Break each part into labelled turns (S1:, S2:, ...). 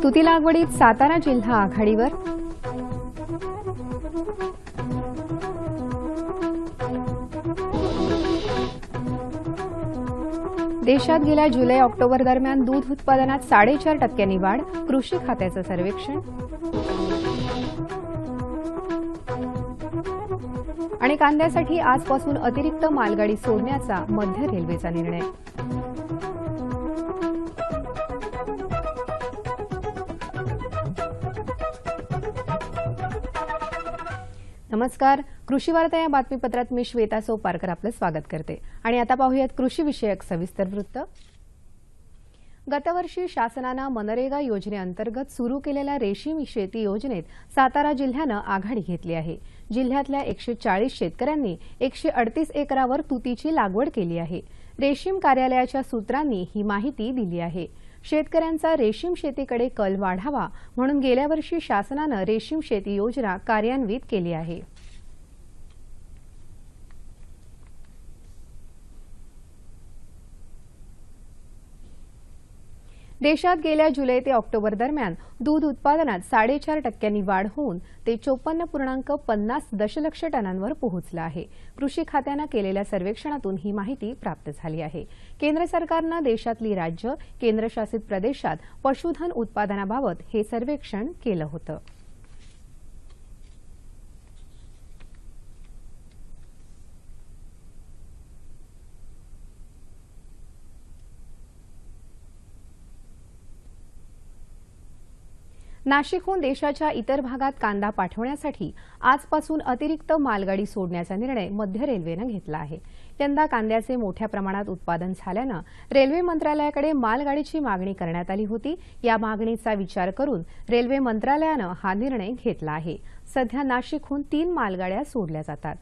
S1: तुती लागवडीत सातारा जिल्हा आघाडीवर. देशात गेल्या जुलै-ऑक्टोबर दरम्यान दूध उत्पादनात 4.5% वाढ, कृषी खात्याचं सर्वेक्षण. आणि कांद्यासाठी आजपासून अतिरिक्त मालगाडी सोडण्याचा मध्य रेल्वेचा निर्णय. नमस्कार, कृषी वार्ता या बातमीपत्रात मी श्वेता सोपारकर आपलं स्वागत करते. आणि आता पाहूयात कृषी विषयक सविस्तर वृत्त. गतवर्षी शासनाने मनरेगा योजनेअंतर्गत सुरू केलेल्या रेशीम शेती योजनेत सातारा जिल्ह्यानं आघाडी घेतली आहे. जिल्ह्यातल्या 140 शेतकऱ्यांनी 138 एकरावर तुतीची लागवड केली आहे. रेशीम कार्यालयाच्या सूत्रांनी ही माहिती दिली आहे. शेतकऱ्यांचा रेशीम शेतीकडे कल वाढावा म्हणून गेल्या वर्षी शासनाने रेशीम शेती योजना कार्यान्वित केली आहे. देशात गेल्या जुलै ते ऑक्टोबर दरम्यान दूध उत्पादनात 4.5% वाढ होऊन ते 54.50 दशलक्ष टनांवर पोहोचलं आहे. कृषी खात्यानं केलेल्या सर्वेक्षणातून ही माहिती प्राप्त झाली आहे. केंद्र सरकारनं देशातली राज्य, केंद्रशासित प्रदेशात पशुधन उत्पादनाबाबत हे सर्वेक्षण केलं होतं. नाशिकहून देशाच्या इतर भागात कांदा पाठवण्यासाठी आजपासून अतिरिक्त मालगाडी सोडण्याचा निर्णय मध्य रेल्वेनं घेतला आहे. यंदा कांद्याचे मोठ्या प्रमाणात उत्पादन झाल्यानं रेल्वे मंत्रालयाकडे मालगाडीची मागणी करण्यात आली होती. या मागणीचा विचार करून रेल्वे मंत्रालयानं हा निर्णय घेतला आहे. सध्या नाशिकहून 3 मालगाड्या सोडल्या जातात.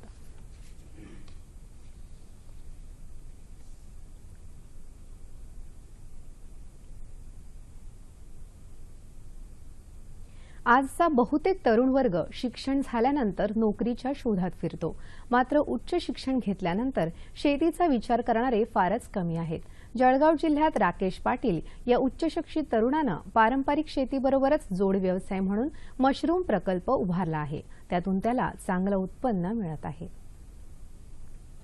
S1: आजचा बहुतेक तरुण वर्ग शिक्षण झाल्यानंतर नोकरीच्या शोधात फिरतो. मात्र उच्च शिक्षण घेतल्यानंतर शेतीचा विचार करणारे फारच कमी आहेत. जळगाव जिल्ह्यात राकेश पाटील या उच्च शिक्षित तरुणानं पारंपरिक शेतीबरोबरच जोड व्यवसाय म्हणून मशरूम प्रकल्प उभारला आहे. त्यातून त्याला चांगलं उत्पन्न मिळत आहे.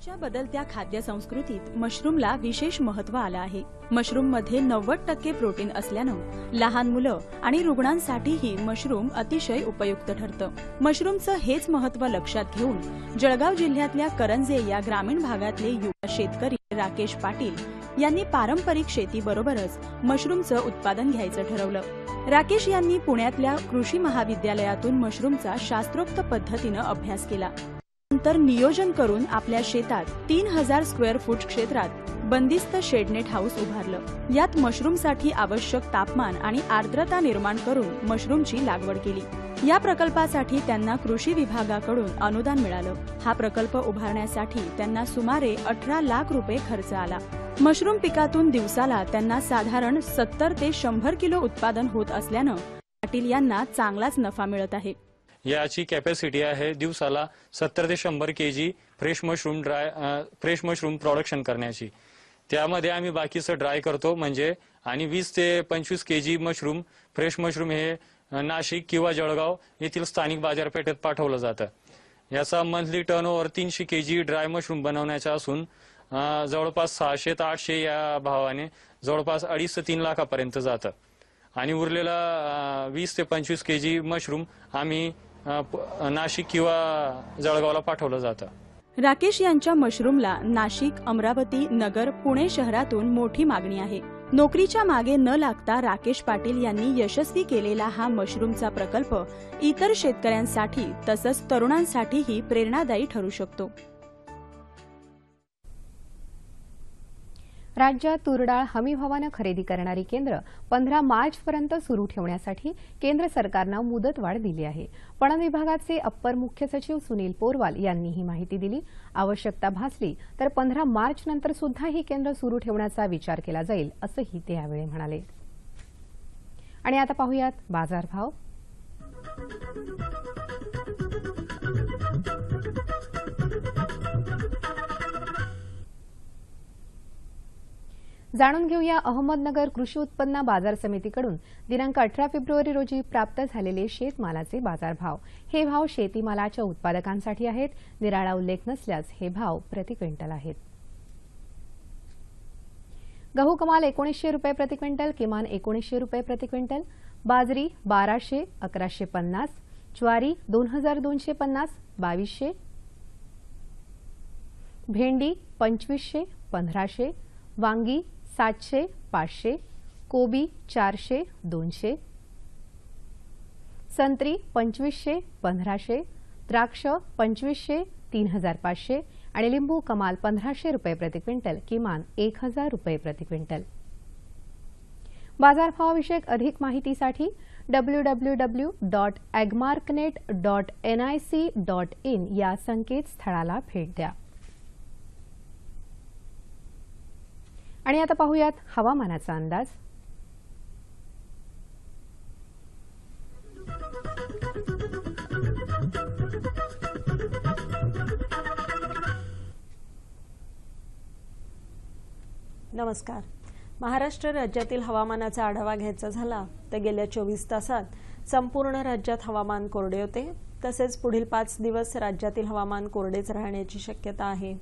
S2: च्या बदलत्या खाद्य संस्कृतीत मशरूमला विशेष महत्त्व आलं आहे. मशरूममध्ये 90% प्रोटीन असल्यानं लहान मुलं आणि रुग्णांसाठीही मशरूम अतिशय उपयुक्त ठरतं. मशरूमचं हेच महत्त्व लक्षात घेऊन जळगाव जिल्ह्यातल्या करंजे या ग्रामीण भागातले युवा शेतकरी राकेश पाटील यांनी पारंपरिक शेतीबरोबरच मशरूमचं उत्पादन घ्यायचं ठरवलं. राकेश यांनी पुण्यातल्या कृषी महाविद्यालयातून मशरूमचा शास्त्रोक्त पद्धतीनं अभ्यास केला. नंतर नियोजन करून आपल्या शेतात 3000 स्क्वेअर फूट क्षेत्रात बंदिस्त शेडनेट हाऊस उभारलं. यात मशरूमसाठी आवश्यक तापमान आणि आर्द्रता निर्माण करून मशरूमची लागवड केली. या प्रकल्पासाठी त्यांना कृषी विभागाकडून अनुदान मिळालं. हा प्रकल्प उभारण्यासाठी त्यांना सुमारे 18 लाख रुपये खर्च आला. मशरूम पिकातून दिवसाला त्यांना साधारण 70 ते 100 किलो उत्पादन होत असल्यानं पाटील यांना चांगलाच नफा मिळत आहे.
S3: याची कॅपॅसिटी आहे दिवसाला 70 ते 100 केजी फ्रेश मशरूम प्रोडक्शन करण्याची. त्यामध्ये आम्ही बाकीचं ड्राय करतो म्हणजे आणि 20 ते 25 केजी मशरूम फ्रेश मशरूम हे नाशिक किंवा जळगाव येथील स्थानिक बाजारपेठेत पाठवलं जातं. याचा monthly turnover 300 KG dry mushroom बनवण्याचा असून जवळपास 600 ते 800 या भावाने जवळपास 2.5 ते 3 लाखापर्यंत जातं. आणि उरलेला 20 ते 25 केजी मशरूम आम्ही नाशिक किंवा जळगावला पाठवलं जातं.
S2: राकेश यांच्या मशरूमला नाशिक, अमरावती, नगर, पुणे शहरातून मोठी मागणी आहे. नोकरीच्या मागे न लागता राकेश पाटील यांनी यशस्वी केलेला हा मशरूमचा प्रकल्प इतर शेतकऱ्यांसाठी तसंच तरुणांसाठीही प्रेरणादायी ठरू शकतो.
S1: राज्यात तूर डाळ हमीभावानं खरेदी करणारी केंद्र 15 मार्चपर्यंत सुरू ठेवण्यासाठी केंद्र सरकारनं मुदतवाढ दिली आहे. पणन विभागाचे अप्पर मुख्य सचिव सुनील पोरवाल यांनी ही माहिती दिली. आवश्यकता भासली तर 15 मार्च नंतर सुद्धा ही केंद्र सुरू ठेवण्याचा विचार केला जाईल असंही ते यावेळी म्हणाले. आणि आता पाहूयात बाजारभाव. जाणून घेऊया अहमदनगर कृषी उत्पन्न बाजार समितीकडून दिनांक 18 फेब्रुवारी रोजी प्राप्त झालेले शेतमालाचे बाजारभाव. हे भाव शेतीमालाच्या उत्पादकांसाठी आहेत. निराळा उल्लेख नसल्यास हे भाव प्रति क्विंटल आहेत. गहू कमाल 1900 रुपये प्रति क्विंटल, किमान 1900 रुपये प्रति क्विंटल. बाजरी 1200, 1150. ज्वारी 2250, 2200. भेंडी 2500, 1500. वांगी 700, 500. कोबी 400, 200. संत्री 2500, 1500. द्राक्ष 2500, 3500 आणि लिंबू कमाल 1500 रुपये प्रति क्विंटल, किमान 1000 रुपये प्रति क्विंटल. बाजारभावाविषयक अधिक माहितीसाठी www.agmarknet.nic.in या संकेतस्थळाला भेट द्या. आणि आता पाहूयात हवामानाचा अंदाज.
S4: नमस्कार. महाराष्ट्र राज्यातील हवामानाचा आढावा घ्यायचा झाला तर गेल्या 24 तासात संपूर्ण राज्यात हवामान कोरडे होते. तसेच पुढील 5 दिवस राज्यातील हवामान कोरडेच राहण्याची शक्यता आहे.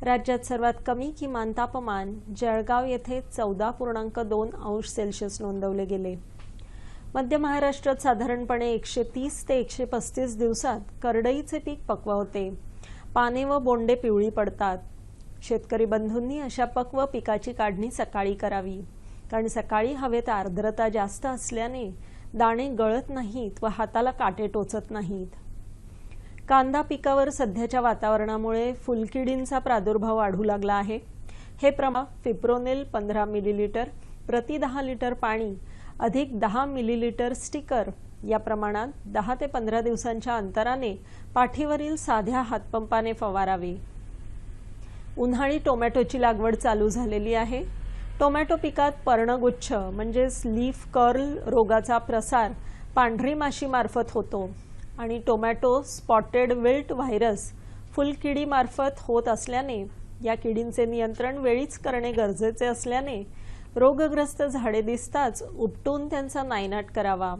S4: राज्यात सर्वात कमी किमान तापमान जळगाव येथे 14.2 अंश सेल्सिअस नोंदवले गेले. मध्य महाराष्ट्रात साधारणपणे 130 ते 135 दिवसात करडईचे पीक पक्व होते. पाने व बोंडे पिवळी पडतात. शेतकरी बंधूंनी अशा पक्व पिकाची काढणी सकाळी करावी, कारण सकाळी हवेत आर्द्रता जास्त असल्याने दाणे गळत नाहीत व हाताला काटे टोचत नाहीत. कांदा पिकावर सध्याच्या वातावरणामुळे फुलकिडींचा प्रादुर्भाव वाढू लागला आहे. हे प्रमाण फिप्रोनिल 15 मिलीलिटर प्रति 10 लिटर पाणी अधिक 10 मिलीलिटर स्टिकर या प्रमाणात 10 ते 15 दिवसांच्या अंतराने पाठीवरील साध्या हातपंपाने फवारावे. उन्हाळी टोमॅटोची लागवड चालू झालेली आहे. टोमॅटो पिकात पर्णगुच्छ म्हणजेच लीफ कर्ल रोगाचा प्रसार पांढरी माशी मार्फत होतो आणि टोमॅटो स्पॉटेड विल्ट व्हायरस फुलकिडी मार्फत होत असल्याने या किडींचे नियंत्रण वेळीच करणे गरजेचे असल्याने रोगग्रस्त झाडे दिसताच उपटून त्यांचा नायनाट करावा.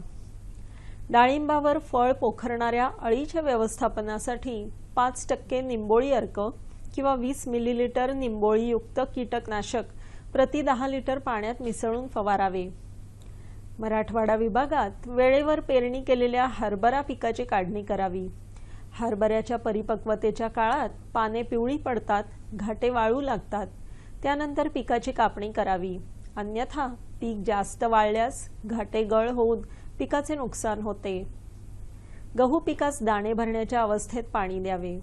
S4: डाळिंबावर फळ पोखरणाऱ्या अळीच्या व्यवस्थापनासाठी 5% निंबोळी अर्क किंवा 20 मिलीलिटर निंबोळीयुक्त कीटकनाशक प्रति 10 लिटर पाण्यात मिसळून फवारावे. मराठवाडा विभागात वेळेवर पेरणी केलेल्या हरभरा पिकाची काढणी करावी. हरभऱ्याच्या परिपक्वतेच्या काळात पाने पिवळी पडतात, घाटे वाळू लागतात. त्यानंतर पिकाची कापणी करावी. अन्यथा पीक जास्त वाळल्यास घाटे गळ होऊन पिकाचे नुकसान होते. गहू पिकास दाणे भरण्याच्या अवस्थेत पाणी द्यावे.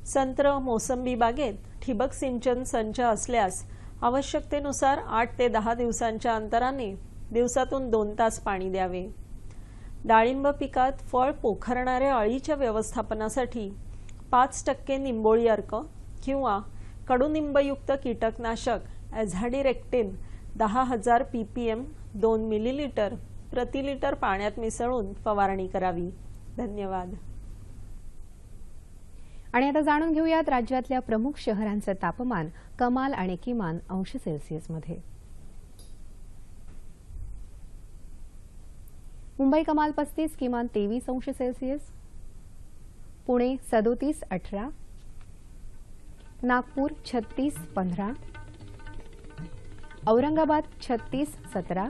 S4: संत्र मोसंबी बागेत ठिबक सिंचन संच असल्यास आवश्यकतेनुसार 8 ते 10 दिवसांच्या अंतराने दिवसातून 2 तास पाणी द्यावे. डाळिंब पिकात फळ पोखरणाऱ्या अळीच्या व्यवस्थापनासाठी 5% निंबोळी अर्क किंवा कडुनिंबयुक्त कीटकनाशक एझाडिरेक्टिन 10,000 ppm 2 मिलीलिटर प्रति लिटर पाण्यात मिसळून फवारणी करावी. धन्यवाद.
S1: आणि आता जाणून घेऊयात राज्यातल्या प्रमुख शहरांचं तापमान कमाल आणि किमान अंश सेल्सिअसमध्ये. मुंबई कमाल 35, किमान 23 अंश सेल्सिअस. पुणे 37-18. नागपूर 36-15. औरंगाबाद 36-17.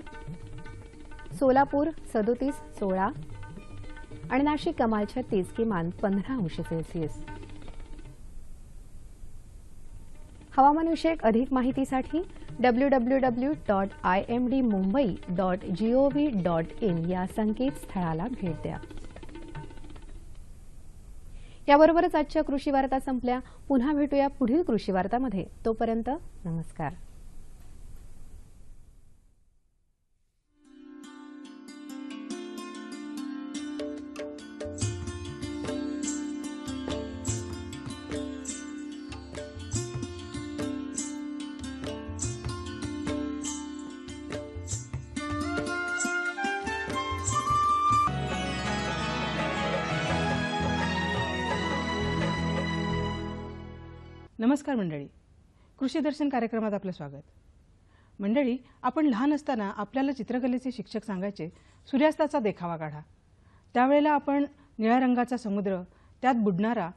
S1: सोलापूर 37-16 आणि नाशिक कमाल 36, किमान 15 अंश सेल्सिअस. हवामानविषयक अधिक माहितीसाठी www.imdmumbai.gov.in या संकेतस्थळाला भेट द्या. याबरोबरच आजच्या कृषी वार्ता संपल्या. पुन्हा भेटूया पुढील कृषी वार्तामध्ये. तोपर्यंत नमस्कार.
S5: नमस्कार मंडळी, कृषी दर्शन कार्यक्रमात आपलं स्वागत. मंडळी, आपण लहान असताना आपल्याला चित्रकलेचे शिक्षक सांगायचे सूर्यास्ताचा देखावा काढा. त्यावेळेला आपण निळ्या रंगाचा समुद्र, त्यात बुडणारा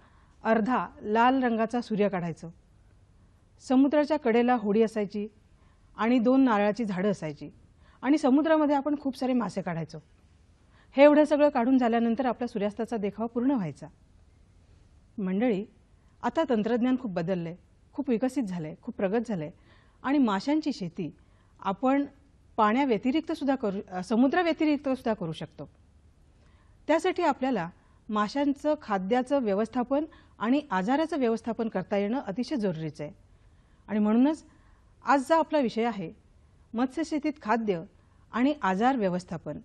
S5: अर्धा लाल रंगाचा सूर्य काढायचो. समुद्राच्या कडेला होडी असायची आणि 2 नारळाची झाडं असायची आणि समुद्रामध्ये आपण खूप सारे मासे काढायचो. हे एवढं सगळं काढून झाल्यानंतर आपला सूर्यास्ताचा देखावा पूर्ण व्हायचा. मंडळी, आता तंत्रज्ञान खूप बदललंय, खूप विकसित झालंय, खूप प्रगत झालंय आणि माशांची शेती आपण पाण्याव्यतिरिक्त सुद्धा समुद्राव्यतिरिक्त सुद्धा करू शकतो. त्यासाठी आपल्याला माशांचं खाद्याचं व्यवस्थापन आणि आजाराचं व्यवस्थापन करता येणं अतिशय जरुरीचं आहे. आणि म्हणूनच आजचा आपला विषय आहे मत्स्यशेतीत खाद्य आणि आजार व्यवस्थापन.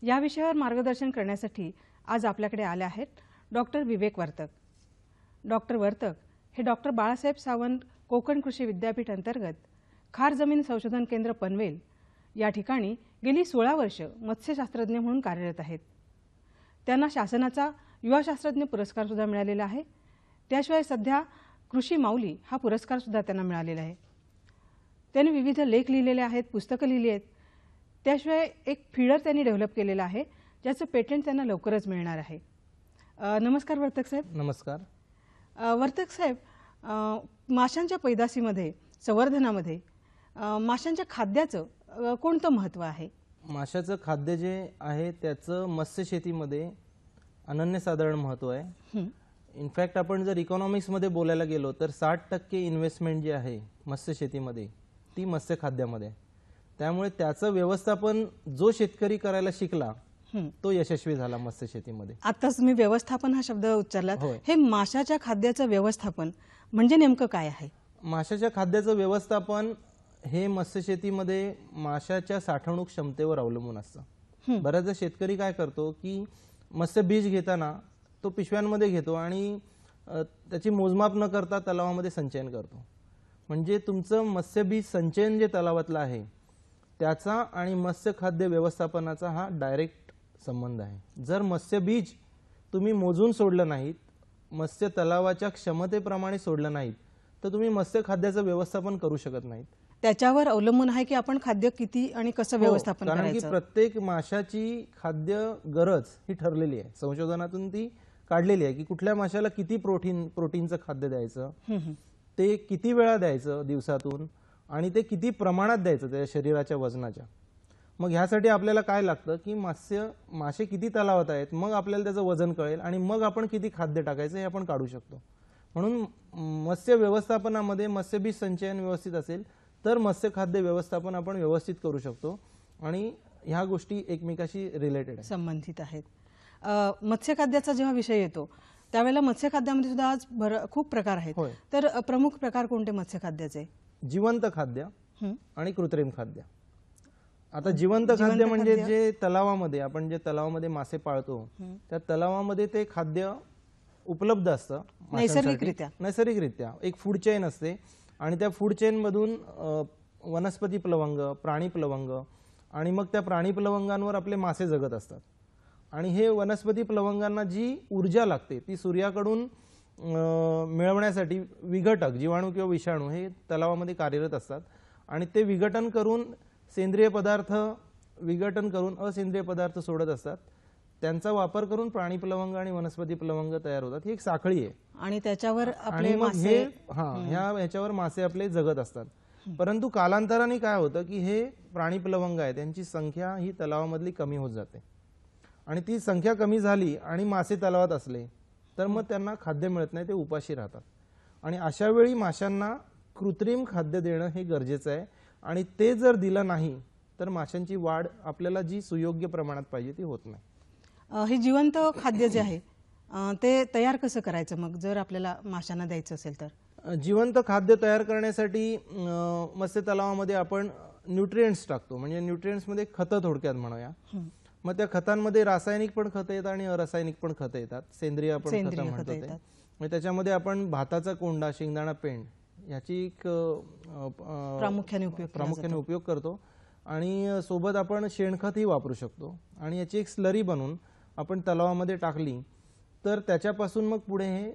S5: या विषयावर मार्गदर्शन करण्यासाठी आज आपल्याकडे आले आहेत डॉक्टर विवेक वर्तक. डॉक्टर वर्तक हे डॉक्टर बाळासाहेब सावंत कोकण कृषी विद्यापीठ अंतर्गत खार जमीन संशोधन केंद्र पनवेल या ठिकाणी गेली 16 वर्ष मत्स्यशास्त्रज्ञ म्हणून कार्यरत आहेत. त्यांना शासनाचा युवा शास्त्रज्ञ पुरस्कार सुद्धा मिळालेला आहे. त्याशिवाय सध्या कृषी माऊली हा पुरस्कार सुद्धा त्यांना मिळालेला आहे. त्यांनी विविध लेख लिहिलेले आहेत, पुस्तकं लिहिली आहेत. त्याशिवाय एक फीडर त्यांनी डेव्हलप केलेलं आहे ज्याचं पेटंट त्यांना लवकरच मिळणार आहे. नमस्कार वर्तक साहेब.
S6: नमस्कार.
S5: वर्तक साहेब, माशांच्या पैदासीमध्ये, संवर्धनामध्ये माशांच्या खाद्याचं कोणतं महत्त्व आहे?
S6: माशाचं खाद्य जे आहे त्याचं मत्स्यशेतीमध्ये अनन्यसाधारण महत्त्व आहे. इनफॅक्ट आपण जर इकॉनॉमिक्समध्ये बोलायला गेलो तर 60% इन्व्हेस्टमेंट जी आहे मत्स्यशेतीमध्ये ती मत्स्यखाद्यामध्ये. त्यामुळे त्याचं व्यवस्थापन जो शेतकरी करायला शिकला तो यशस्वी झाला मत्स्यशेतीमध्ये.
S5: आताच मी व्यवस्थापन हा शब्द उच्चारला. हे माशाच्या खाद्याचं व्यवस्थापन म्हणजे नेमकं काय आहे?
S6: माशाच्या खाद्याचं व्यवस्थापन हे मत्स्यशेतीमध्ये माशाच्या साठवणूक क्षमतेवर अवलंबून असतं. बऱ्याचदा शेतकरी काय करतो की मत्स्य बीज घेताना तो पिशव्यांमध्ये घेतो आणि त्याची मोजमाप न करता तलावामध्ये संचयन करतो. म्हणजे तुमचं मत्स्यबीज संचयन जे तलावातलं आहे त्याचा आणि मत्स्यखाद्य व्यवस्थापनाचा हा डायरेक्ट संबंध आहे. जर मत्स्यबीज तुम्ही मोजून सोडलं नाहीत, मत्स्य तलावाच्या क्षमतेप्रमाणे सोडलं नाहीत, तर तुम्ही मत्स्यखाद्याचं व्यवस्थापन करू शकत नाहीत.
S5: त्याच्यावर अवलंबून आहे की आपण खाद्य किती आणि कसं व्यवस्थापन
S6: कारण की
S5: करायचं.
S6: प्रत्येक माशाची खाद्य गरज ही ठरलेली आहे, संशोधनातून ती काढलेली आहे की कुठल्या माशाला किती प्रोटीनचं खाद्य द्यायचं, ते किती वेळा द्यायचं दिवसातून आणि ते किती प्रमाणात द्यायचं त्याच्या शरीराच्या वजनाच्या. मग ह्यासाठी आपल्याला काय लागतं की मासे किती तलावात आहेत, मग आपल्याला त्याचं वजन कळेल आणि मग आपण किती खाद्य टाकायचं हे आपण काढू शकतो. म्हणून मत्स्य व्यवस्थापनामध्ये मत्स्यबीज संचयन व्यवस्थित असेल तर मत्स्यखाद्य व्यवस्थापन आपण व्यवस्थित करू शकतो आणि ह्या गोष्टी एकमेकाशी रिलेटेड आहेत,
S5: संबंधित आहेत. मत्स्यखाद्याचा जेव्हा विषय येतो त्यावेळेला मत्स्यखाद्यामध्ये सुद्धा आज खूप प्रकार आहेत. तर प्रमुख प्रकार कोणते मत्स्यखाद्याचे?
S6: जिवंत खाद्य आणि कृत्रिम खाद्य. आता जिवंत खाद्य म्हणजे जे तलावामध्ये आपण जे तलावामध्ये मासे पाळतो त्या तलावामध्ये ते खाद्य उपलब्ध असतं नैसर्गिकरित्या. एक फूड चेन असते आणि त्या फूड चेन मधून वनस्पती प्लवंग, प्राणी प्लवंग आणि मग त्या प्राणी प्लवंगांवर आपले मासे जगत असतात. आणि हे वनस्पती प्लवंगांना जी ऊर्जा लागते ती सूर्याकडून मिळवण्यासाठी विघटक, जीवाणू किंवा विषाणू हे तलावामध्ये कार्यरत असतात आणि ते विघटन करून असेंद्रिय पदार्थ सोडत असतात. त्यांचा वापर करून प्राणी प्लवंग आणि वनस्पती प्लवंग तयार होतात. ही एक साखळी आहे
S5: आणि त्याच्यावर
S6: आपले मासे ह्याच्यावर मासे आपले जगत असतात. परंतु कालांतराने काय होतं की हे प्राणी प्लवंग आहे त्यांची संख्या ही तलावामधली कमी होत जाते आणि ती संख्या कमी झाली आणि मासे तलावात असले तर मग त्यांना खाद्य मिळत नाही, ते उपाशी राहतात. आणि अशा वेळी माशांना कृत्रिम खाद्य देणं हे गरजेचं आहे आणि ते जर दिलं नाही तर माशांची वाढ आपल्याला जी सुयोग्य प्रमाणात पाहिजे ती होत नाही.
S5: हे जिवंत खाद्य जे आहे ते तयार कसं करायचं मग जर आपल्याला माशांना द्यायचं असेल तर?
S6: जिवंत खाद्य तयार करण्यासाठी मत्स्य तलावामध्ये आपण न्यूट्रिएंट्स टाकतो. म्हणजे न्यूट्रिएंट्समध्ये खतं थोडक्यात म्हणूया. मग त्या खतांमध्ये रासायनिक पण खतं येतात आणि अरासायनिक पण खतं येतात. सेंद्रिय आपण खतं म्हणतो ते. मग त्याच्यामध्ये आपण भाताचा कोंडा, शेंगदाणा पेंड याची एक प्रामुख्याने उपयोग करतो आणि सोबत आपण शेणखतही वापरू शकतो आणि याची एक स्लरी बनवून आपण तलावामध्ये टाकली तर त्याच्यापासून मग पुढे हे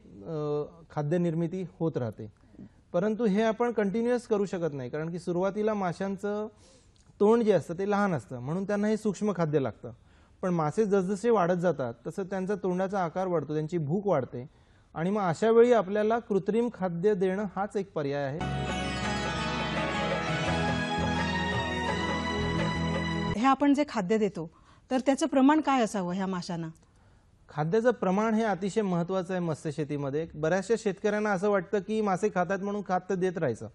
S6: खाद्य निर्मिती होत राहते. परंतु हे आपण कंटिन्युअस करू शकत नाही, कारण की सुरुवातीला माशांचं तोंड जे असतं ते लहान असतं, म्हणून त्यांना हे सूक्ष्म खाद्य लागतं. पण मासे जसजसे वाढत जातात तसं त्यांचा तोंडाचा आकार वाढतो, त्यांची भूक वाढते, आणि मग अशा वेळी आपल्याला कृत्रिम खाद्य देणं हाच एक पर्याय आहे.
S5: हे आपण जे खाद्य देतो तर त्याचं प्रमाण काय असावं ह्या माशांना?
S6: खाद्याचं प्रमाण हे अतिशय महत्त्वाचं आहे मत्स्यशेतीमध्ये. बऱ्याचशा शेतकऱ्यांना असं वाटतं की मासे खातात म्हणून खाद्य देत राहायचं,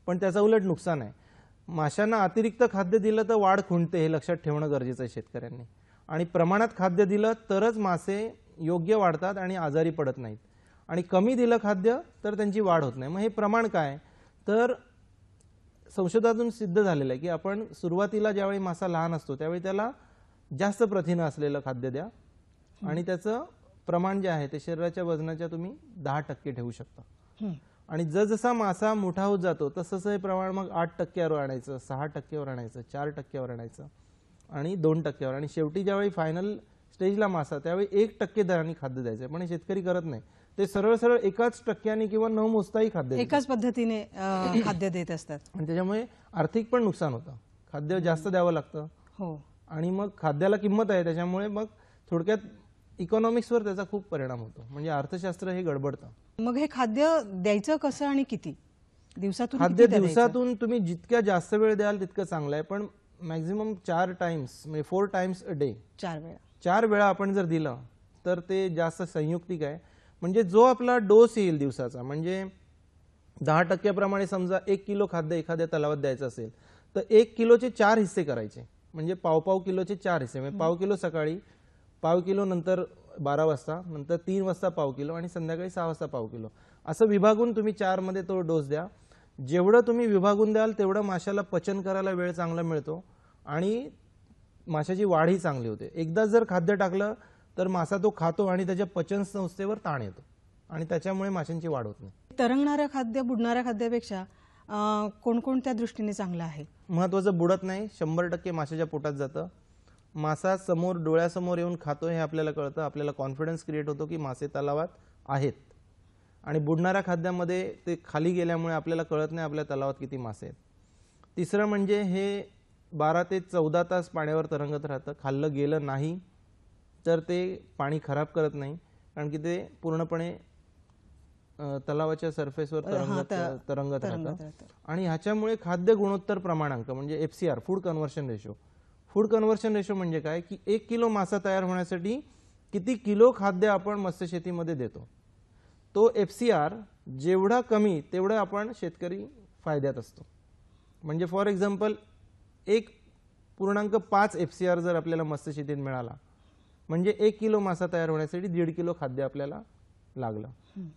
S6: पण त्याचा उलट नुकसान आहे. माशांना अतिरिक्त खाद्य दिलं तर वाढ खुंटते, हे लक्षात ठेवणं गरजेचं आहे शेतकऱ्यांनी. आणि प्रमाणात खाद्य दिलं तरच मासे योग्य वाढतात आणि आजारी पडत नाहीत. आणि कमी दिलं खाद्य तर त्यांची वाढ होत नाही. मग हे प्रमाण काय, तर संशोधनातून सिद्ध झालेलं आहे की आपण सुरुवातीला ज्यावेळी मासा लहान असतो त्यावेळी त्याला जास्त प्रथिनं असलेलं खाद्य द्या, आणि त्याचं प्रमाण जे आहे ते शरीराच्या वजनाच्या तुम्ही 10% ठेवू शकता. आणि जसजसा मासा मोठा होत जातो तसं हे प्रमाण मग 8%वर आणायचं, 6%वर आणायचं, 4%वर आणायचं आणि 2%वर, आणि शेवटी ज्यावेळी फायनल स्टेजला मासा त्यावेळी 1% दराने खाद्य द्यायचं. पण हे शेतकरी करत नाही, ते सरळ सरळ 1% किंवा न मोजताही खाद्य
S5: एकाच पद्धतीने खाद्य देत असतात,
S6: आणि त्याच्यामुळे आर्थिक पण नुकसान होतं. खाद्य जास्त द्यावं लागतं
S5: हो,
S6: आणि मग खाद्याला किंमत आहे, त्याच्यामुळे मग थोडक्यात इकॉनॉमिक्सवर त्याचा खूप परिणाम होतो. म्हणजे अर्थशास्त्र हे गडबडतं.
S5: मग हे खाद्य द्यायचं कसं आणि किती दिवसातून?
S6: खाद्य दिवसातून तुम्ही जितक्या जास्त वेळ द्याल तितकं चांगलं आहे, पण मॅक्झिमम 4 टाइम्स म्हणजे 4 टाइम्स अ डे,
S5: 4 वेळा.
S6: 4 वेळा आपण जर दिलं तर ते जास्त संयुक्तिक आहे. म्हणजे जो आपला डोस येईल दिवसाचा, म्हणजे 10% प्रमाणे समजा 1 किलो खाद्य एखाद्या तलावात द्यायचं असेल तर 1 किलोचे 4 हिस्से करायचे, म्हणजे पाव किलोचे 4 हिस्से, म्हणजे पाव किलो सकाळी, पाव किलो नंतर 12 वाजता, नंतर 3 वाजता पाव किलो आणि संध्याकाळी 6 वाजता पाव किलो, असं विभागून तुम्ही 4 मध्ये तो डोस द्या. जेवढं तुम्ही विभागून द्याल तेवढं माशाला पचन करायला वेळ चांगला मिळतो आणि माशाची वाढही चांगली होते. एकदा जर खाद्य टाकलं तर मासा तो खातो आणि त्याच्या पचन संस्थेवर ताण येतो आणि त्याच्यामुळे माशांची वाढ होत नाही.
S5: तरंगणारं खाद्य बुडणाऱ्या खाद्यापेक्षा कोणकोणत्या दृष्टीने चांगलं आहे?
S6: महत्वाचं बुडत नाही, 100% माशाच्या पोटात जातं. मासा समोर डोळ्यासमोर येऊन खातो हे आपल्याला कळतं, आपल्याला कॉन्फिडन्स क्रिएट होतो की मासे तलावात आहेत. आणि बुडणाऱ्या खाद्यामध्ये ते खाली गेल्यामुळे आपल्याला कळत नाही आपल्या तलावात किती मासे आहेत. तिसरं म्हणजे हे 12 ते 14 तास पाण्यावर तरंगत राहतं. खाल्लं गेलं नाही तर ते पाणी खराब करत नाही, कारण की ते पूर्णपणे तलावाच्या सरफेसवर तरंगत राहतं. आणि ह्याच्यामुळे खाद्य गुणोत्तर प्रमाणांक म्हणजे FCR, food conversion ratio. Food conversion ratio म्हणजे काय की 1 किलो मासा तयार होण्यासाठी किती किलो खाद्य आपण मत्स्यशेतीमध्ये देतो. तो FCR जेवढा कमी तेवढं आपण शेतकरी फायद्यात असतो. म्हणजे फॉर एक्झाम्पल 1.5 FCR जर आपल्याला मत्स्यशेतीत मिळाला म्हणजे 1 किलो मासा तयार होण्यासाठी 1.5 किलो खाद्य आपल्याला लागलं.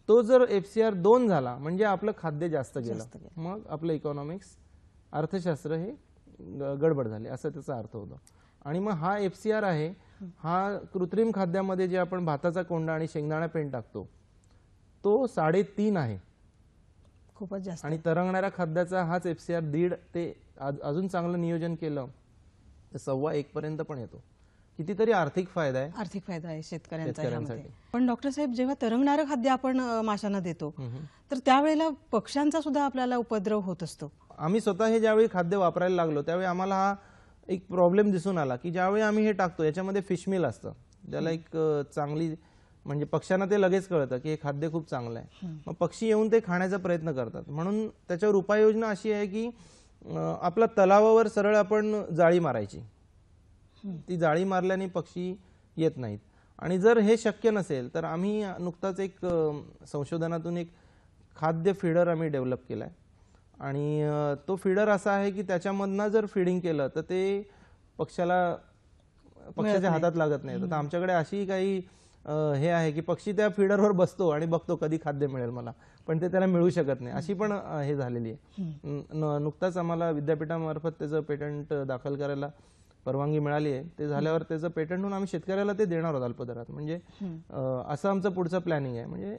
S6: तो जर FCR 2 झाला म्हणजे आपलं खाद्य जास्त गेलं, मग आपलं इकॉनॉमिक्स अर्थशास्त्र हे गडबड झाली असं त्याचा अर्थ होतो. आणि मग हा FCR आहे, हा कृत्रिम खाद्यामध्ये जे आपण भाताचा कोंडा आणि शेंगदाणा पेंड टाकतो तो 3.5 आहे,
S5: खूपच जास्त.
S6: आणि तरंगणाऱ्या खाद्याचा हाच FCR 1.5 ते अजून चांगलं नियोजन केलं तर 1.25 पर्यंत पण येतो. कितीतरी आर्थिक फायदा आहे,
S5: आर्थिक फायदा आहे शेतकऱ्यांसाठी. पण डॉक्टर साहेब, जेव्हा तरंगणारं खाद्य आपण माशांना देतो तर त्यावेळेला पक्ष्यांचा सुद्धा आपल्याला उपद्रव होत असतो.
S6: आम्ही स्वतः हे ज्यावेळी खाद्य वापरायला लागलो त्यावेळी आम्हाला हा एक प्रॉब्लेम दिसून आला की ज्यावेळी आम्ही हे टाकतो याच्यामध्ये फिशमील असतं, ज्याला एक चांगली म्हणजे पक्ष्यांना ते लगेच कळतं की हे खाद्य खूप चांगलं आहे. मग पक्षी येऊन ते खाण्याचा प्रयत्न करतात. म्हणून त्याच्यावर उपाययोजना अशी आहे की आपला तलावावर सरळ आपण जाळी मारायची. ती जाळी मारल्याने पक्षी येत नाहीत. आणि जर हे शक्य नसेल तर आम्ही नुकताच एक संशोधनातून एक खाद्य फीडर आम्ही डेव्हलप केलाय. आणि तो फीडर असा आहे की त्याच्यामधनं जर फीडिंग केलं तर ते पक्ष्याच्या हातात लागत नाही. तर आमच्याकडे अशी काही हे आहे की पक्षी त्या फीडरवर बसतो आणि बघतो कधी खाद्य मिळेल मला, पण ते त्याला मिळू शकत नाही, अशी पण हे झालेली आहे. नुकताच आम्हाला विद्यापीठामार्फत त्याचं पेटंट दाखल करायला परवानगी मिळाली आहे. ते झाल्यावर त्याचं पेटंट म्हणून आम्ही शेतकऱ्याला ते देणार आहोत अल्पदरात. म्हणजे असं आमचं पुढचं प्लॅनिंग आहे. म्हणजे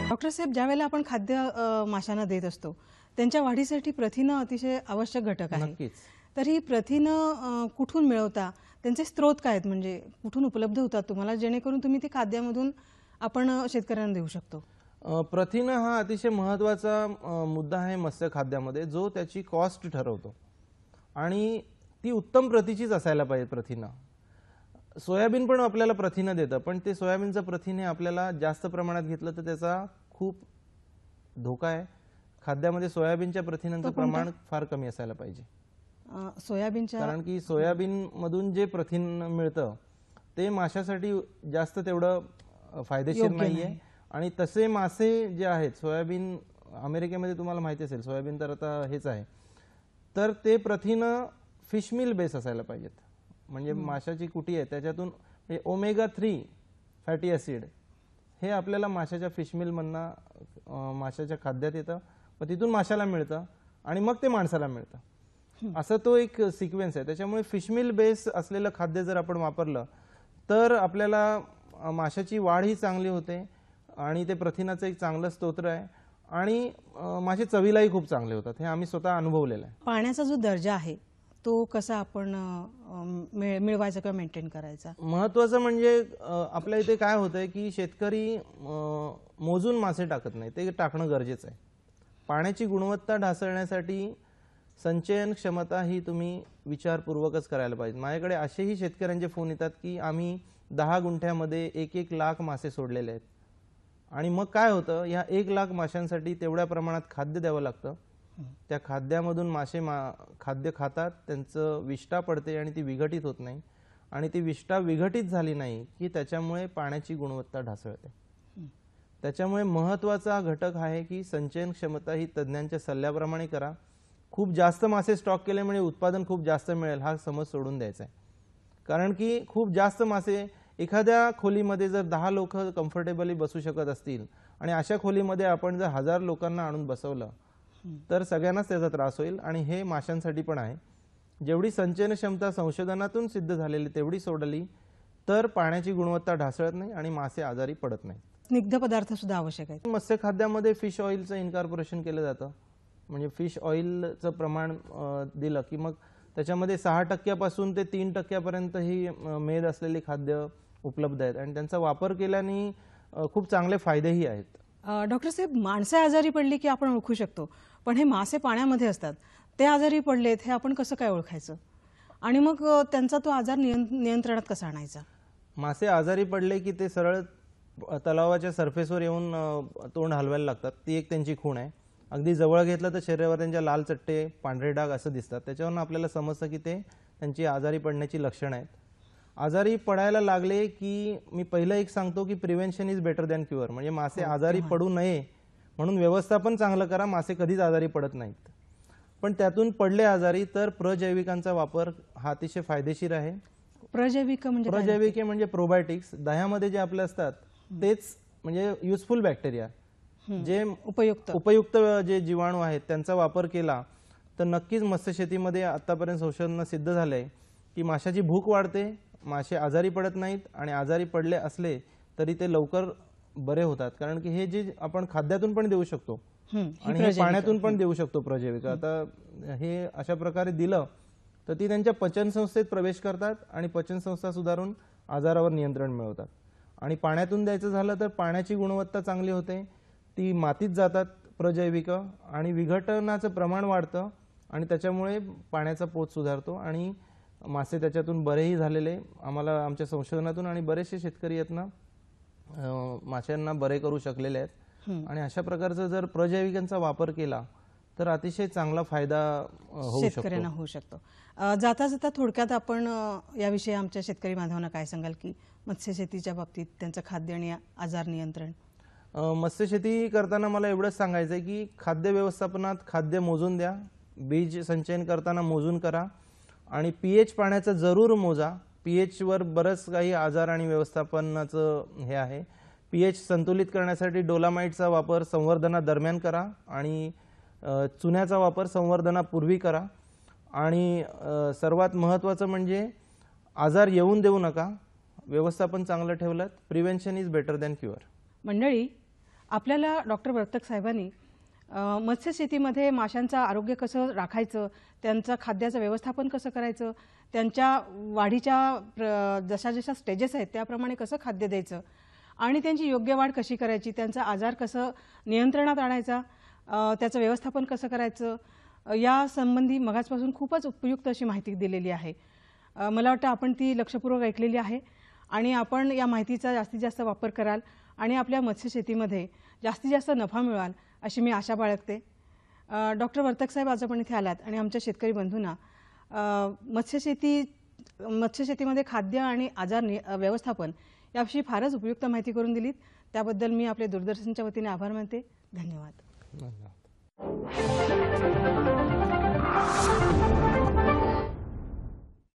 S5: डॉक्टर साहेब, ज्यावेळेला आपण खाद्य माशांना देत असतो त्यांच्या वाढीसाठी प्रथिनं अतिशय आवश्यक घटक आहे.
S6: नक्कीच.
S5: तर ही प्रथिनं कुठून मिळवता, त्यांचे स्रोत काय आहेत, म्हणजे कुठून उपलब्ध होतात तुम्हाला जेणेकरून तुम्ही ती खाद्यामधून आपण शेतकऱ्यांना देऊ शकतो?
S6: प्रथिनं हा अतिशय महत्त्वाचा मुद्दा आहे मत्स्य खाद्यामध्ये, जो त्याची कॉस्ट ठरवतो आणि ती उत्तम प्रतीचीच असायला पाहिजे प्रथिनं. सोयाबीन पण आपल्याला प्रथिनं देतं, पण ते सोयाबीनचं प्रथिन हे आपल्याला जास्त प्रमाणात घेतलं तर त्याचा खूप धोका आहे. खाद्यामध्ये सोयाबीनच्या प्रथिनांचं प्रमाण फार कमी असायला पाहिजे.
S5: सोयाबीनच्या
S6: कारण की सोयाबीन मधून जे प्रथिन मिळतं ते माशासाठी जास्त तेवढं फायदेशीर नाहीये. आणि तसे मासे जे आहेत, सोयाबीन अमेरिकेमध्ये तुम्हाला माहिती असेल, सोयाबीन तर आता हेच आहे, तर ते प्रथिनं फिश मिल बेस असायला पाहिजेत. म्हणजे माशाची कुटी आहे त्याच्यातून ओमेगा 3 फॅटी ॲसिड हे आपल्याला माशाच्या फिश मिल मधनं माशाच्या खाद्यात येतं, मग तिथून माशाला मिळतं आणि मग ते माणसाला मिळतं. असं तो एक सिक्वेन्स आहे. त्याच्यामुळे फिश मिल बेस असलेलं खाद्य जर आपण वापरलं तर आपल्याला माशाची वाढ ही चांगली होते आणि ते प्रथिनाचं एक चांगलं स्तोत्र आहे आणि मासे चवीलाही खूप चांगले होतात. हे आम्ही स्वतः अनुभवलेलं आहे.
S5: पाण्याचा जो दर्जा आहे तो कसा आपण मिळवायचा किंवा मेंटेन करायचा?
S6: महत्वाचं म्हणजे आपल्या इथे काय होतंय की शेतकरी मोजून मासे टाकत नाही, ते टाकणं गरजेचं आहे. पाण्याची गुणवत्ता ढासळण्यासाठी संचयन क्षमता ही तुम्ही विचारपूर्वकच करायला पाहिजे. माझ्याकडे असेही शेतकऱ्यांचे फोन येतात की आम्ही 10 गुंठ्यामध्ये 1-1 लाख मासे सोडलेले आहेत आणि मग काय होतं, या 1 लाख माशांसाठी तेवढ्या प्रमाणात खाद्य द्यावं लागतं. त्या खाद्यामधून मासे खाद्य खातात, त्यांचं विष्ठा पडते आणि ती विघटित होत नाही आणि ती विष्ठा विघटित झाली नाही की त्याच्यामुळे पाण्याची गुणवत्ता ढासळते. त्याच्यामुळे महत्त्वाचा घटक आहे की संचयन क्षमता ही तज्ज्ञांच्या सल्ल्याप्रमाणे करा. खूप जास्त मासे स्टॉक केले म्हणजे उत्पादन खूप जास्त मिळेल हा समज सोडून द्यायचा आहे. कारण की खूप जास्त मासे एखाद्या खोलीमध्ये जर 10 लोक कम्फर्टेबली बसू शकत असतील आणि अशा खोलीमध्ये आपण जर 1000 लोकांना आणून बसवलं तर सगळ्यांनाच त्याचा त्रास होईल आणि हे माशांसाठी पण आहे. जेवढी संचयन क्षमता संशोधनातून सिद्ध झालेली तेवढी सोडली तर पाण्याची गुणवत्ता ढासळत नाही आणि मासे आजारी पडत नाही.
S5: स्निग्ध पदार्थ सुद्धा आवश्यक आहेत.
S6: मत्स्य खाद्यामध्ये फिश ऑइलचं इन्कॉर्पोरेशन केलं जातं. म्हणजे फिश ऑइलचं प्रमाण दिलं की मग त्याच्यामध्ये 6% पासून ते 3% पर्यंत ही मेद असलेली खाद्य उपलब्ध आहेत आणि त्यांचा वापर केल्याने खूप चांगले फायदेही आहेत.
S5: डॉक्टर साहेब, माणसे आजारी पडली की आपण ओळखू शकतो, पण हे मासे पाण्यामध्ये असतात, ते आजारी पडलेत हे आपण कसं काय ओळखायचं आणि मग त्यांचा तो आजार नियंत्रणात कसा आणायचा?
S6: मासे आजारी पडले की ते सरळ तलावाच्या सरफेसवर येऊन तोंड हलवायला लागतात. ती एक त्यांची खूण आहे. अगदी जवळ घेतलं तर शरीरावर त्यांच्या लाल चट्टे, पांढरे डाग असं दिसतात. त्याच्यावरून आपल्याला समजतं की ते त्यांची आजारी पडण्याची लक्षणं आहेत. आजारी पडायला लागले की मी पहिलं एक सांगतो की prevention is better than cure. म्हणजे मासे आजारी पडू नये म्हणून व्यवस्थापन चांगलं करा, मासे कधीच आजारी पडत नाहीत. पण त्यातून पडले आजारी तर प्रजैविकांचा वापर हा अतिशय फायदेशीर आहे. प्रजैविके म्हणजे प्रोबायोटिक्स. दह्यामध्ये जे आपले असतात तेच म्हणजे युजफुल बॅक्टेरिया, जे उपयुक्त जे जीवाणू आहेत त्यांचा वापर केला तर नक्कीच मत्स्यशेतीमध्ये आतापर्यंत संशोधन सिद्ध झालंय की माशाची भूक वाढते, मासे आजारी पडत नाहीत आणि आजारी पडले असले तरी ते लवकर बरे होतात. कारण की हे जे आपण खाद्यातून पण देऊ शकतो आणि पाण्यातून पण देऊ शकतो प्रजैविक. आता हे अशा प्रकारे दिलं तर ती त्यांच्या पचनसंस्थेत प्रवेश करतात आणि पचनसंस्था सुधारून आजारावर नियंत्रण मिळवतात. आणि पाण्यातून द्यायचं झालं तर पाण्याची गुणवत्ता चांगली होते, ती मातीत जातात प्रजैविक आणि विघटनाचं प्रमाण वाढतं आणि त्याच्यामुळे पाण्याचा पोत सुधारतो आणि मासे त्याच्यातून बरेही झालेले आम्हाला आमच्या संशोधनातून आणि बरेचसे शेतकरी यातनं माशांना बरे करू शकलेले आहेत. आणि अशा प्रकारचा जर प्रजैविकांचा वापर केला तर अतिशय चांगला फायदा
S5: शेतकऱ्यांना होऊ शकतो. जाता जाता थोडक्यात आपण याविषयी आमच्या शेतकरी बांधवांना काय सांगाल की मत्स्यशेतीच्या बाबतीत त्यांचं खाद्य आणि आजार नियंत्रण?
S6: मत्स्यशेती करताना मला एवढंच सांगायचं आहे की खाद्य व्यवस्थापनात खाद्य मोजून द्या, बीज संचयन करताना मोजून करा आणि पीएच पाण्याचा जरूर मोजा. पीएच वर बरंच काही आजार आणि व्यवस्थापनाचं हे आहे. पीएच संतुलित करण्यासाठी डोलामाइटचा वापर संवर्धनादरम्यान करा आणि चुन्याचा वापर संवर्धनापूर्वी करा आणि सर्वात महत्त्वाचं म्हणजे आजार येऊन देऊ नका. व्यवस्थापन चांगलं ठेवलं, prevention is better than cure.
S5: मंडळी, आपल्याला डॉक्टर वर्तक साहेबांनी मत्स्यशेतीमध्ये माशांचं आरोग्य कसं राखायचं, त्यांचं खाद्याचं व्यवस्थापन कसं करायचं, त्यांच्या वाढीच्या जशा जशा स्टेजेस आहेत त्याप्रमाणे कसं खाद्य द्यायचं आणि त्यांची योग्य वाढ कशी करायची, त्यांचा आजार कसं नियंत्रणात आणायचा, त्याचं व्यवस्थापन कसं करायचं, या संबंधी मगाचपासून खूपच उपयुक्त अशी माहिती दिलेली आहे. मला वाटतं आपण ती लक्षपूर्वक ऐकलेली आहे आणि आपण या माहितीचा जास्तीत जास्त वापर कराल आणि आपल्या मत्स्यशेतीमध्ये जास्तीत जास्त नफा मिळवाल अशी मी आशा बाळगते. डॉक्टर वर्तक साहेब, आज आपण इथे आलात आणि आमच्या शेतकरी बंधूंना मत्स्यशेतीमध्ये खाद्य आणि आजार व्यवस्थापन याविषयी फारच उपयुक्त माहिती करून दिलीत. त्याबद्दल मी आपले दूरदर्शनच्या वतीने आभार मानते. धन्यवाद.
S6: धन्यवाद.